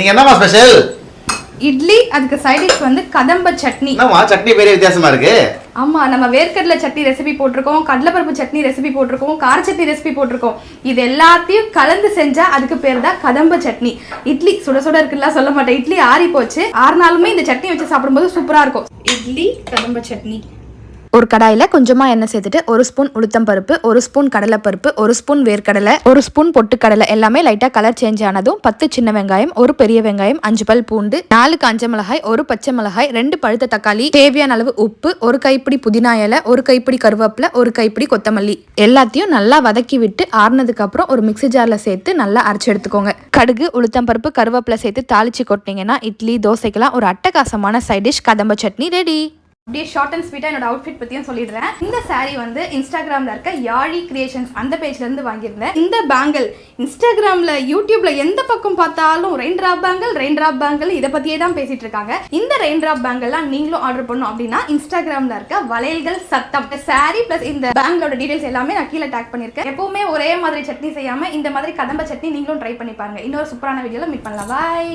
நீங்க என்னமா ஸ்பெஷல்? இட்லி, அதுக்கு சைட் டிஷ் வந்து கதம்ப சட்னி. என்னமா சட்னி பேரே வித்தியாசமா இருக்கு? ஆமா, நம்ம வேர்க்கடலை சட்னி ரெசிபி போட்டிருக்கோம், கடலைப்பருப்பு சட்னி ரெசிபி போட்டிருக்கோம், கார சட்னி ரெசிபி போட்டிருக்கோம். இது எல்லாத்தையும் கலந்து செஞ்சா அதுக்கு பேர் தான் கதம்ப சட்னி. இட்லி சுட சுட இருக்குல்ல, சொல்ல மாட்டேன், இட்லி ஆறி போச்சு, ஆறுனாலுமே இந்த சட்னி வச்சு சாப்பிடும்போது சூப்பரா இருக்கும். இட்லி கதம்ப சட்னி. ஒரு கடாயில் கொஞ்சமாக எண்ணெய் சேர்த்துட்டு 1 ஸ்பூன் உளுத்தம் பருப்பு, 1 ஸ்பூன் கடலைப்பருப்பு, 1 ஸ்பூன் வேர்க்கடலை, 1 ஸ்பூன் பொட்டுக்கடலை எல்லாமே லைட்டாக கலர் சேஞ்ச் ஆனதும் 10 சின்ன வெங்காயம், 1 பெரிய வெங்காயம், 5 பல் பூண்டு, 4 காஞ்ச மிளகாய், 1 பச்சை மிளகாய், 2 பழுத்த தக்காளி, தேவையான அளவு உப்பு, 1 கைப்பிடி புதினா இலை, 1 கைப்பிடி கருவேப்பிலை, 1 கைப்பிடி கொத்தமல்லி எல்லாத்தையும் நல்லா வதக்கி விட்டு ஆறுனதுக்கு அப்புறம் ஒரு மிக்ஸி ஜாரில் சேர்த்து நல்லா அரைச்சி எடுத்துக்கோங்க. கடுகு, உளுத்தம் பருப்பு, கருவேப்பிலை சேர்த்து தாளிச்சு கொட்டினீங்கன்னா இட்லி தோசைக்கெல்லாம் ஒரு அட்டகாசமான சைட் டிஷ் கதம்ப சட்னி ரெடி. அப்படியே ஷார்ட் அண்ட் ஸ்வீட்டாக என்னோட அவுட்ஃபிட் பற்றியும் சொல்லிடுறேன். இந்த சாரீ வந்து இன்ஸ்டாகிராமில் இருக்க யாழி கிரியேஷன்ஸ் அந்த பேஜ்லேருந்து வாங்கியிருந்தேன். இந்த பேங்கிள் இன்ஸ்டாகிராமில் யூடியூப்ல எந்த பக்கம் பார்த்தாலும் ரெயின் ட்ராப் பேங்கிள் இதை பற்றியே தான் பேசிட்டு இருக்காங்க. இந்த ரெயின் ட்ராப் பேங்கிள்லாம் நீங்களும் ஆர்டர் பண்ணணும் அப்படின்னா இன்ஸ்டாகிராமில் இருக்க வளையல்கள் சத்தம் சாரீ ப்ளஸ் இந்த பேங்கிளோட டீடைல்ஸ் எல்லாமே நான் கீழே டேக் பண்ணியிருக்கேன். எப்பவுமே ஒரே மாதிரி சட்னி செய்யாமல் இந்த மாதிரி கதம்ப சட்னி நீங்களும் ட்ரை பண்ணி பாருங்க. இன்னொரு சூப்பரான வீடியோவில் மீட் பண்ணலாம். பாய்.